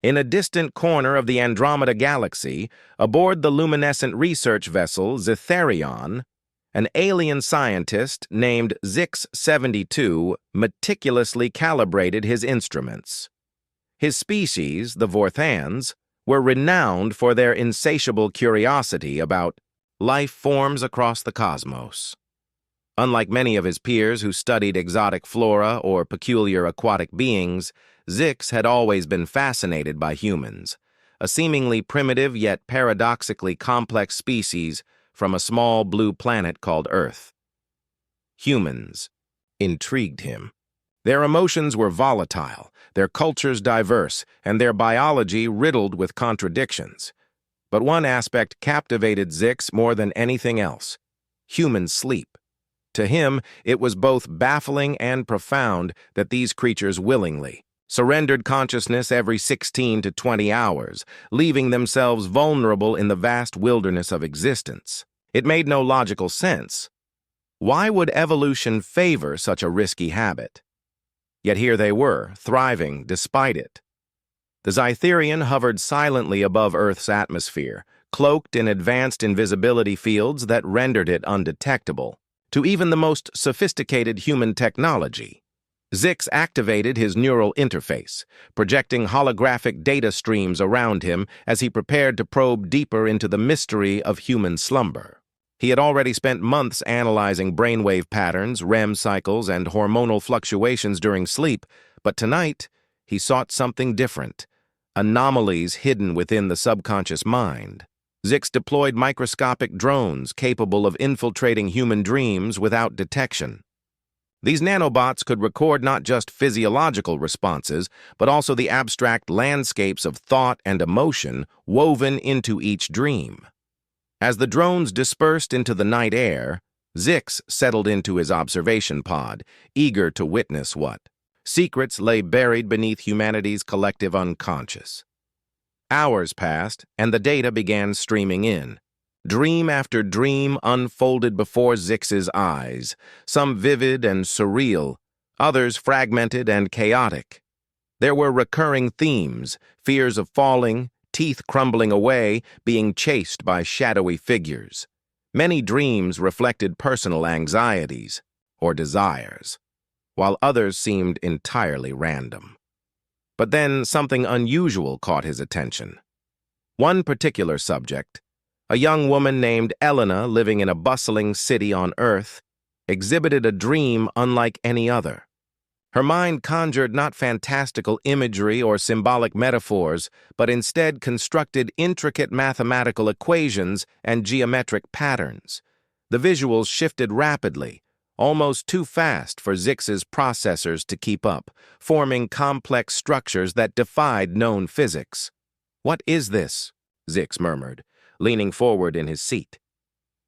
In a distant corner of the Andromeda Galaxy, aboard the luminescent research vessel Zetharion, an alien scientist named Zix-72 meticulously calibrated his instruments. His species, the Vorthans, were renowned for their insatiable curiosity about life forms across the cosmos. Unlike many of his peers who studied exotic flora or peculiar aquatic beings, Zix had always been fascinated by humans, a seemingly primitive yet paradoxically complex species from a small blue planet called Earth. Humans intrigued him. Their emotions were volatile, their cultures diverse, and their biology riddled with contradictions. But one aspect captivated Zix more than anything else: human sleep. To him, it was both baffling and profound that these creatures willingly surrendered consciousness every 16 to 20 hours, leaving themselves vulnerable in the vast wilderness of existence. It made no logical sense. Why would evolution favor such a risky habit? Yet here they were, thriving despite it. The Zetharion hovered silently above Earth's atmosphere, cloaked in advanced invisibility fields that rendered it undetectable to even the most sophisticated human technology. Zix activated his neural interface, projecting holographic data streams around him as he prepared to probe deeper into the mystery of human slumber. He had already spent months analyzing brainwave patterns, REM cycles, and hormonal fluctuations during sleep, but tonight he sought something different: anomalies hidden within the subconscious mind. Zix deployed microscopic drones capable of infiltrating human dreams without detection. These nanobots could record not just physiological responses, but also the abstract landscapes of thought and emotion woven into each dream. As the drones dispersed into the night air, Zix settled into his observation pod, eager to witness what secrets lay buried beneath humanity's collective unconscious. Hours passed, and the data began streaming in. Dream after dream unfolded before Zix's eyes, some vivid and surreal, others fragmented and chaotic. There were recurring themes: fears of falling, teeth crumbling away, being chased by shadowy figures. Many dreams reflected personal anxieties or desires, while others seemed entirely random. But then something unusual caught his attention. One particular subject, a young woman named Elena living in a bustling city on Earth, exhibited a dream unlike any other. Her mind conjured not fantastical imagery or symbolic metaphors, but instead constructed intricate mathematical equations and geometric patterns. The visuals shifted rapidly, almost too fast for Zix's processors to keep up, forming complex structures that defied known physics. "What is this?" Zix murmured, leaning forward in his seat.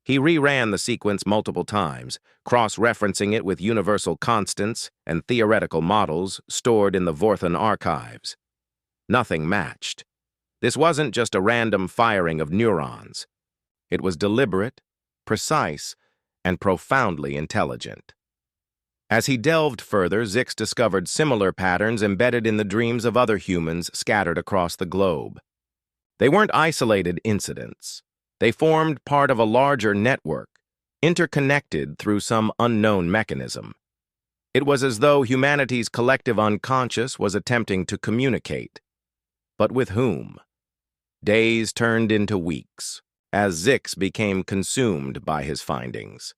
He reran the sequence multiple times, cross-referencing it with universal constants and theoretical models stored in the Vorthan archives. Nothing matched. This wasn't just a random firing of neurons. It was deliberate, precise, and profoundly intelligent. As he delved further, Zix discovered similar patterns embedded in the dreams of other humans scattered across the globe. They weren't isolated incidents. They formed part of a larger network, interconnected through some unknown mechanism. It was as though humanity's collective unconscious was attempting to communicate. But with whom? Days turned into weeks, as Zix became consumed by his findings.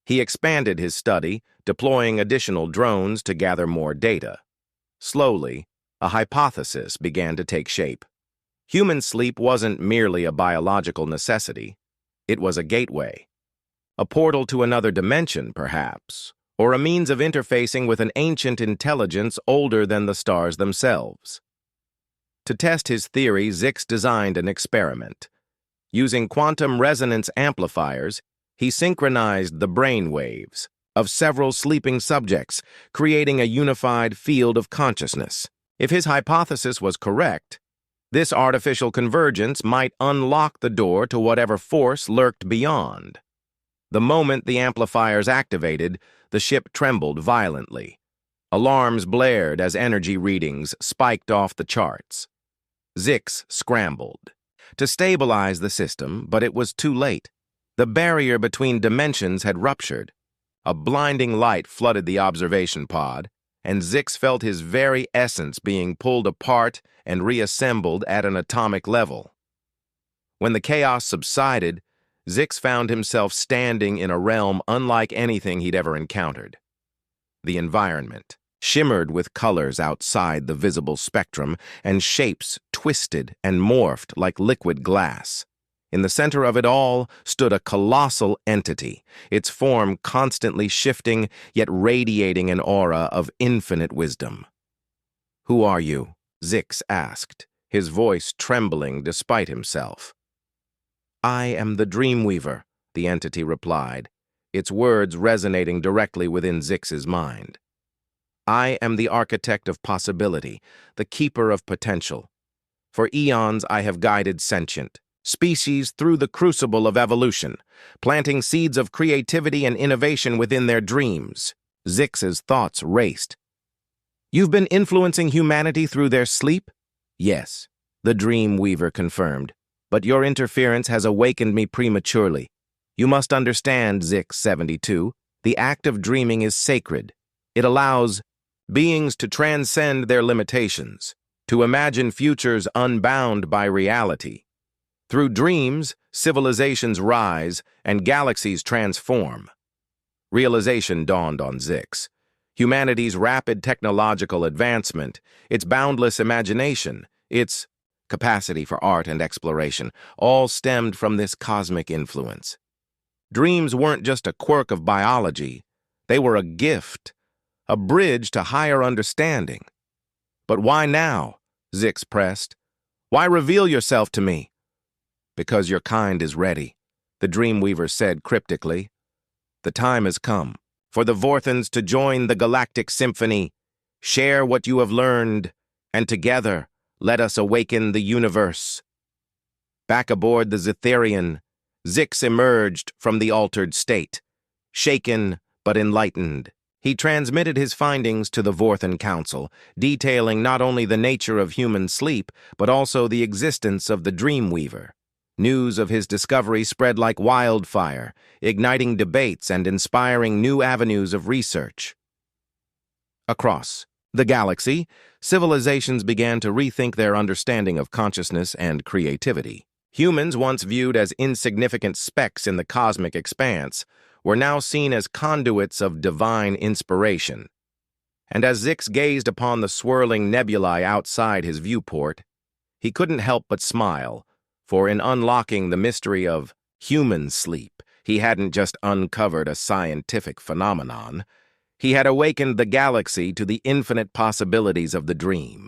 He expanded his study, deploying additional drones to gather more data. Slowly, a hypothesis began to take shape. Human sleep wasn't merely a biological necessity. It was a gateway. A portal to another dimension, perhaps, or a means of interfacing with an ancient intelligence older than the stars themselves. To test his theory, Zix designed an experiment. Using quantum resonance amplifiers, he synchronized the brain waves of several sleeping subjects, creating a unified field of consciousness. If his hypothesis was correct, this artificial convergence might unlock the door to whatever force lurked beyond. The moment the amplifiers activated, the ship trembled violently. Alarms blared as energy readings spiked off the charts. Zix scrambled to stabilize the system, but it was too late. The barrier between dimensions had ruptured. A blinding light flooded the observation pod, and Zix felt his very essence being pulled apart and reassembled at an atomic level. When the chaos subsided, Zix found himself standing in a realm unlike anything he'd ever encountered. The environment shimmered with colors outside the visible spectrum, and shapes twisted and morphed like liquid glass. In the center of it all stood a colossal entity, its form constantly shifting, yet radiating an aura of infinite wisdom. "Who are you?" Zix asked, his voice trembling despite himself. "I am the Dreamweaver," the entity replied, its words resonating directly within Zix's mind. "I am the architect of possibility, the keeper of potential. For eons I have guided sentient species through the crucible of evolution, planting seeds of creativity and innovation within their dreams." Zix's thoughts raced. "You've been influencing humanity through their sleep?" "Yes," the Dreamweaver confirmed, "but your interference has awakened me prematurely. You must understand, Zix-72, the act of dreaming is sacred. It allows beings to transcend their limitations, to imagine futures unbound by reality. Through dreams, civilizations rise and galaxies transform." Realization dawned on Zix. Humanity's rapid technological advancement, its boundless imagination, its capacity for art and exploration, all stemmed from this cosmic influence. Dreams weren't just a quirk of biology, they were a gift, a bridge to higher understanding. "But why now?" Zix pressed. "Why reveal yourself to me?" "Because your kind is ready," the Dreamweaver said cryptically. "The time has come for the Vorthans to join the galactic symphony, share what you have learned, and together let us awaken the universe." Back aboard the Zetherian, Zix emerged from the altered state, shaken but enlightened. He transmitted his findings to the Vorthan Council, detailing not only the nature of human sleep, but also the existence of the Dreamweaver. News of his discovery spread like wildfire, igniting debates and inspiring new avenues of research. Across the galaxy, civilizations began to rethink their understanding of consciousness and creativity. Humans, once viewed as insignificant specks in the cosmic expanse, were now seen as conduits of divine inspiration. And as Zix gazed upon the swirling nebulae outside his viewport, he couldn't help but smile, for in unlocking the mystery of human sleep, he hadn't just uncovered a scientific phenomenon. He had awakened the galaxy to the infinite possibilities of the dream.